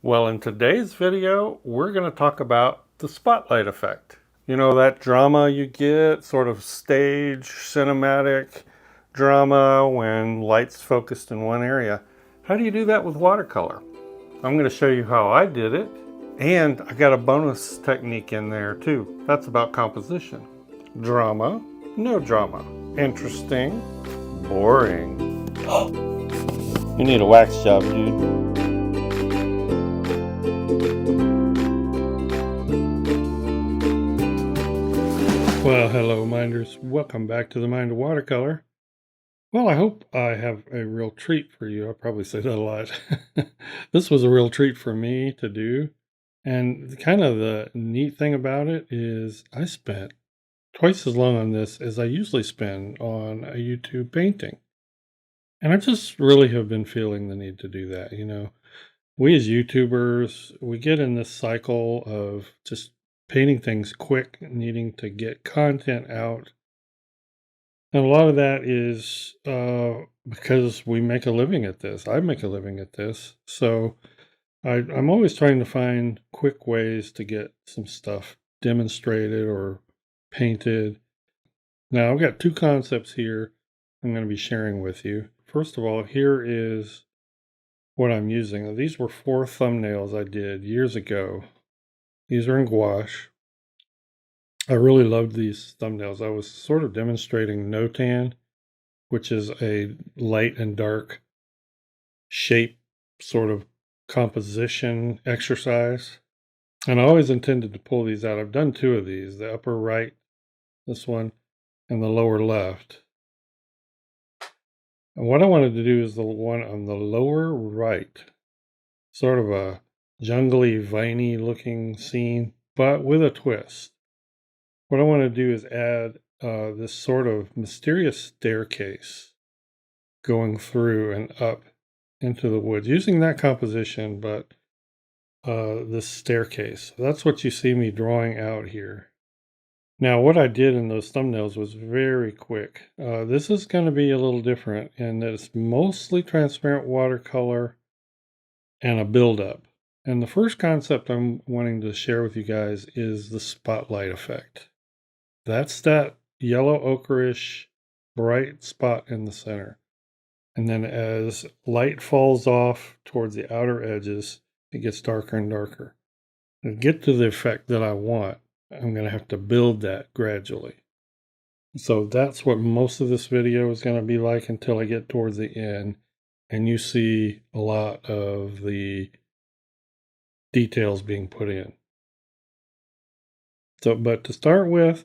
Well, in today's video, we're going to talk about the spotlight effect. You know, that drama you get, sort of stage, cinematic drama when light's focused in one area. How do you do that with watercolor? I'm going to show you how I did it. And I got a bonus technique in there too. That's about composition. Drama, no drama. Interesting, boring. You need a wax job, dude. Well, hello minders. Welcome back to the Mind of Watercolor. Well, I hope I have a real treat for you. I'll probably say that a lot. This was a real treat for me to do. And kind of the neat thing about it is I spent twice as long on this as I usually spend on a YouTube painting. And I just really have been feeling the need to do that. You know, we as YouTubers, we get in this cycle of just painting things quick, needing to get content out. And a lot of that is because we make a living at this. I make a living at this. So I'm always trying to find quick ways to get some stuff demonstrated or painted. Now, I've got two concepts here I'm going to be sharing with you. First of all, here is what I'm using. These were 4 thumbnails I did years ago. These are in gouache. I really loved these thumbnails. I was sort of demonstrating no-tan, which is a light and dark shape sort of composition exercise. And I always intended to pull these out. I've done 2 of these, the upper right, this one, and the lower left. And what I wanted to do is the one on the lower right, sort of a jungly, viney looking scene, but with a twist. What I want to do is add this sort of mysterious staircase going through and up into the woods using that composition, but this staircase. That's what you see me drawing out here. Now, what I did in those thumbnails was very quick. This is going to be a little different in that it's mostly transparent watercolor and a buildup. And the first concept I'm wanting to share with you guys is the spotlight effect. That's that yellow ochreish bright spot in the center. And then as light falls off towards the outer edges, it gets darker and darker. To get to the effect that I want, I'm going to have to build that gradually. So that's what most of this video is going to be like until I get towards the end and you see a lot of the details being put in. So, but to start with,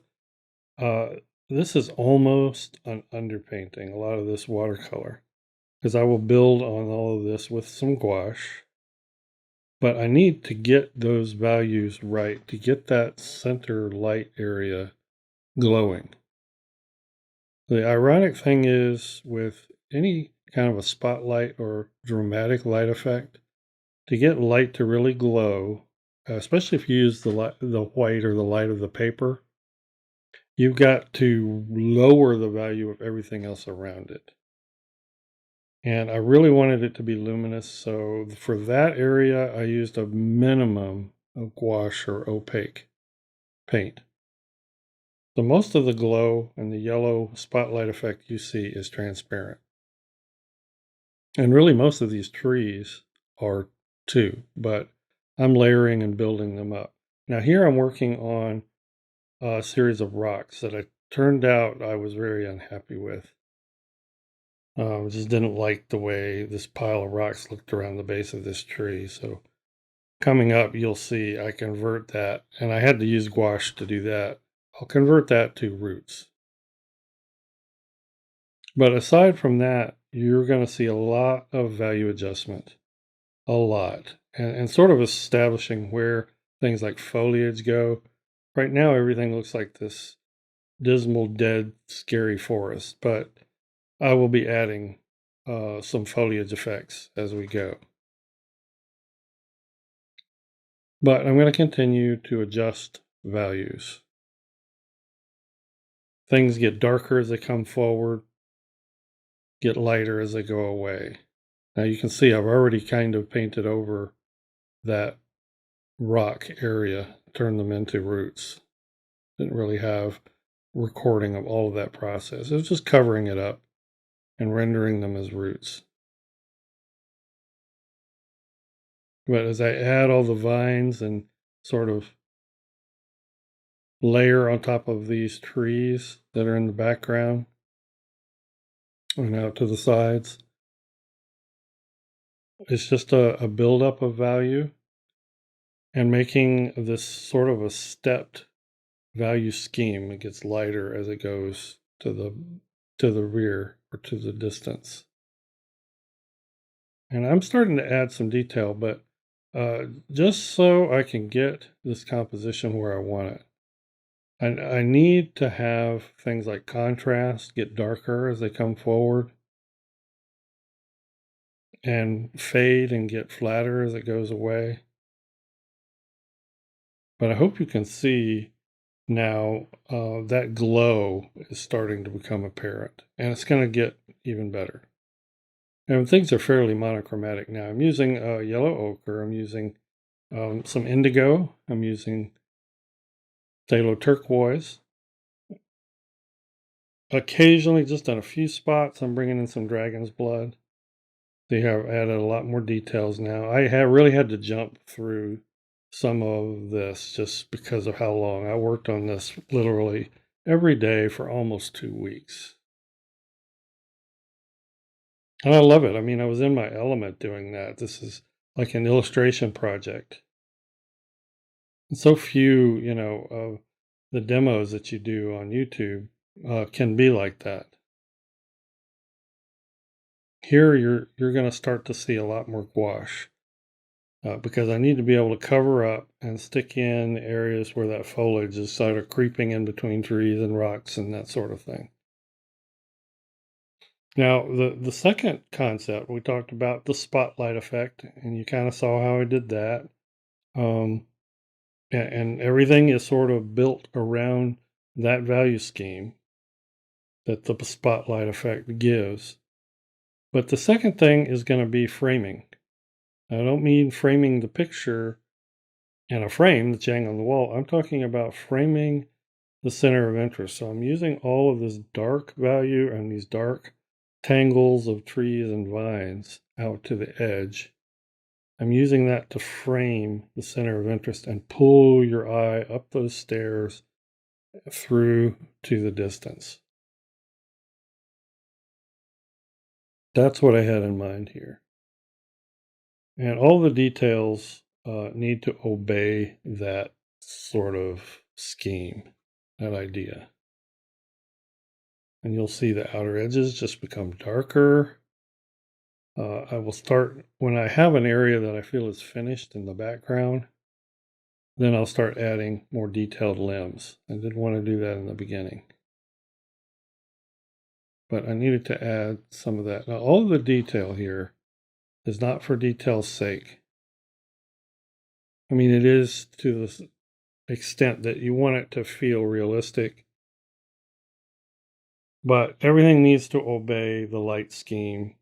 this is almost an underpainting, a lot of this watercolor, because I will build on all of this with some gouache. But I need to get those values right to get that center light area glowing. The ironic thing is with any kind of a spotlight or dramatic light effect, to get light to really glow, especially if you use the white or the light of the paper, you've got to lower the value of everything else around it. And I really wanted it to be luminous, so for that area, I used a minimum of gouache or opaque paint. So most of the glow and the yellow spotlight effect you see is transparent. And really most of these trees are too, but I'm layering and building them up. Now here I'm working on a series of rocks that I turned out I was very unhappy with. Just didn't like the way this pile of rocks looked around the base of this tree. So coming up, you'll see I convert that, and I had to use gouache to do that. I'll convert that to roots. But aside from that, you're going to see a lot of value adjustment, a lot, and sort of establishing where things like foliage go. Right now, everything looks like this dismal, dead, scary forest, but I will be adding some foliage effects as we go. But I'm going to continue to adjust values. Things get darker as they come forward, get lighter as they go away. Now you can see I've already kind of painted over that rock area, turn them into roots. Didn't really have recording of all of that process. It was just covering it up and rendering them as roots. But as I add all the vines and sort of layer on top of these trees that are in the background and out to the sides, it's just a buildup of value and making this sort of a stepped value scheme. It gets lighter as it goes to the rear or to the distance. And I'm starting to add some detail, but just so I can get this composition where I want it. I need to have things like contrast get darker as they come forward and fade and get flatter as it goes away. But I hope you can see now that glow is starting to become apparent, and it's going to get even better. And things are fairly monochromatic now. I'm using yellow ochre. I'm using some indigo. I'm using phthalo turquoise. Occasionally, just on a few spots, I'm bringing in some dragon's blood. They have added a lot more details now. I have really had to jump through some of this just because of how long. I worked on this literally every day for almost 2 weeks. And I love it. I mean, I was in my element doing that. This is like an illustration project. And so few, of the demos that you do on YouTube can be like that. Here, you're going to start to see a lot more gouache because I need to be able to cover up and stick in areas where that foliage is sort of creeping in between trees and rocks and that sort of thing. Now, the second concept, we talked about the spotlight effect, and you kind of saw how I did that. Um, and everything is sort of built around that value scheme that the spotlight effect gives. But the second thing is going to be framing. I don't mean framing the picture in a frame that's hanging on the wall. I'm talking about framing the center of interest. So I'm using all of this dark value and these dark tangles of trees and vines out to the edge. I'm using that to frame the center of interest and pull your eye up those stairs through to the distance. That's what I had in mind here. And all the details need to obey that sort of scheme, that idea. And you'll see the outer edges just become darker. I will start, when I have an area that I feel is finished in the background, then I'll start adding more detailed limbs. I did want to do that in the beginning. But I needed to add some of that. Now, all of the detail here is not for detail's sake. I mean, it is to the extent that you want it to feel realistic, but everything needs to obey the light scheme.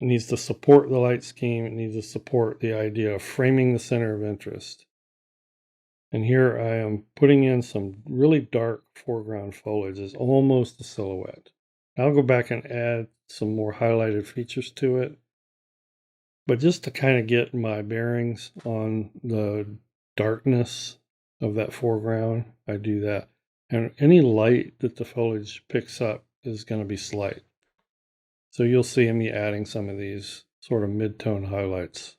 It needs to support the light scheme. It needs to support the idea of framing the center of interest. And here I am putting in some really dark foreground foliage as almost a silhouette. I'll go back and add some more highlighted features to it. But just to kind of get my bearings on the darkness of that foreground, I do that. And any light that the foliage picks up is going to be slight. So you'll see me adding some of these sort of mid-tone highlights.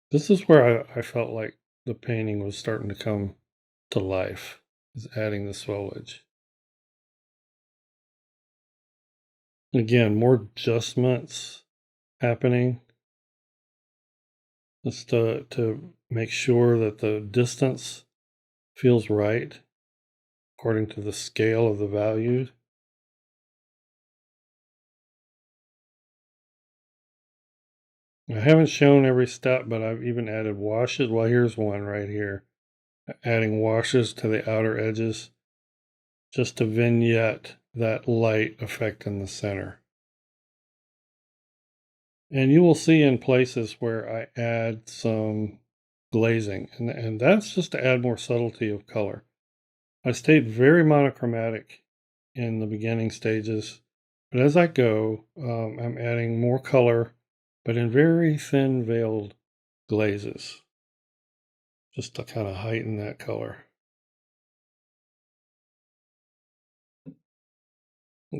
This is where I felt like the painting was starting to come to life, is adding this foliage. Again, more adjustments happening just to make sure that the distance feels right according to the scale of the values. I haven't shown every step, but I've even added washes. Well, here's one right here. Adding washes to the outer edges just to vignette that light effect in the center. And you will see in places where I add some glazing, and that's just to add more subtlety of color. I stayed very monochromatic in the beginning stages, but as I go, I'm adding more color, but in very thin veiled glazes, just to kind of heighten that color.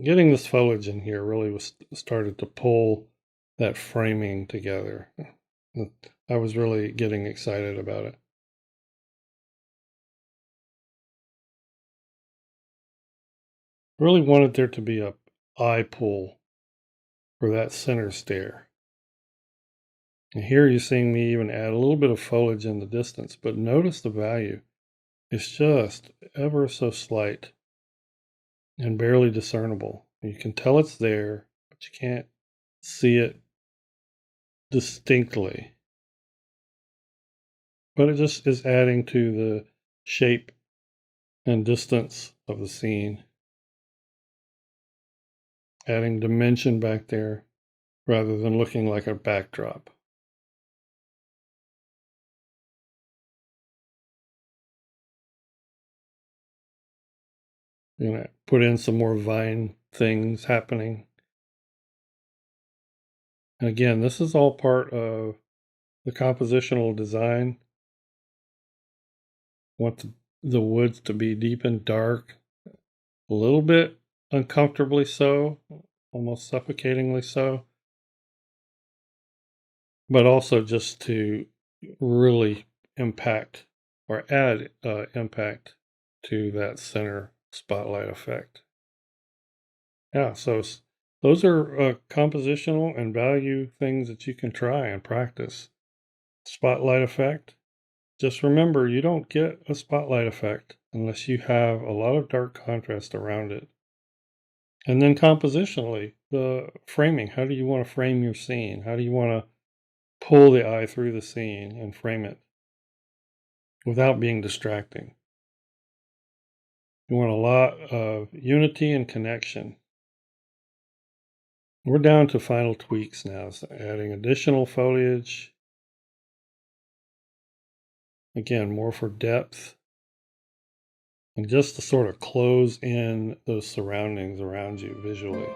Getting this foliage in here really was started to pull that framing together. I was really getting excited about it. Really wanted there to be a eye pull for that center stair. And here you're seeing me even add a little bit of foliage in the distance, but notice the value. It's just ever so slight and barely discernible. You can tell it's there, but you can't see it distinctly. But it just is adding to the shape and distance of the scene, adding dimension back there rather than looking like a backdrop. You know, put in some more vine things happening. And again, this is all part of the compositional design. Want the woods to be deep and dark, a little bit uncomfortably so, almost suffocatingly so, but also just to really impact or add impact to that center spotlight effect. Yeah, so those are compositional and value things that you can try and practice. Spotlight effect. Just remember, you don't get a spotlight effect unless you have a lot of dark contrast around it. And then compositionally, the framing. How do you want to frame your scene? How do you want to pull the eye through the scene and frame it without being distracting? You want a lot of unity and connection. We're down to final tweaks now, so adding additional foliage. Again, more for depth and just to sort of close in those surroundings around you visually.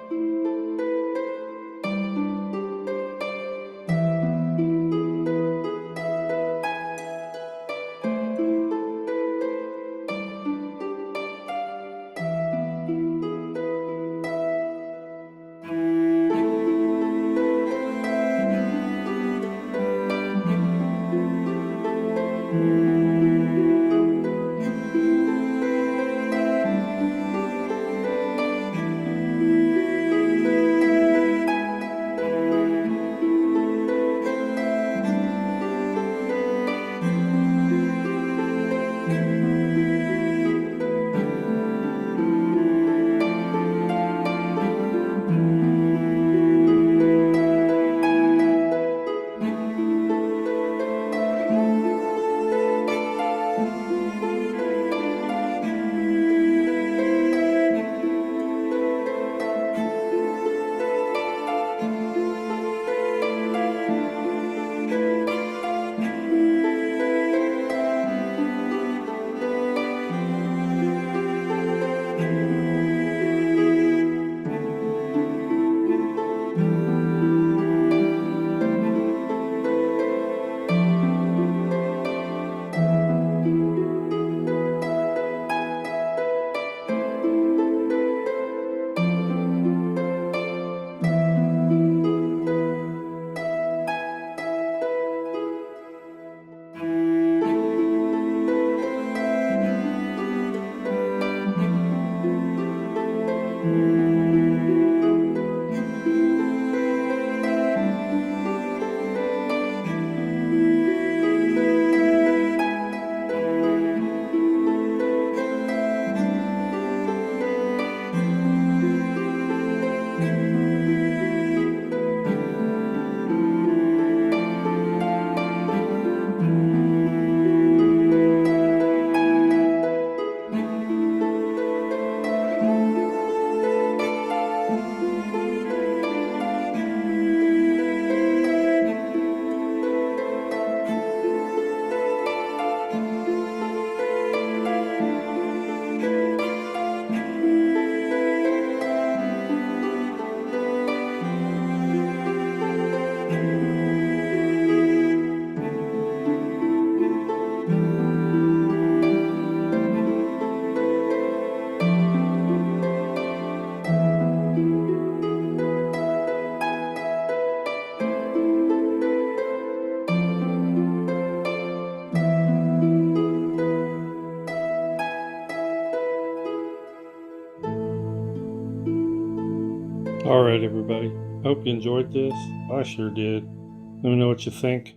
right, everybody. Hope you enjoyed this. I sure did. Let me know what you think.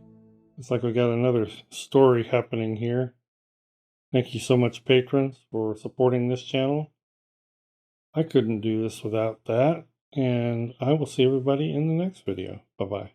It's like we got another story happening here. Thank you so much, patrons, for supporting this channel. I couldn't do this without that. And I will see everybody in the next video. Bye-bye.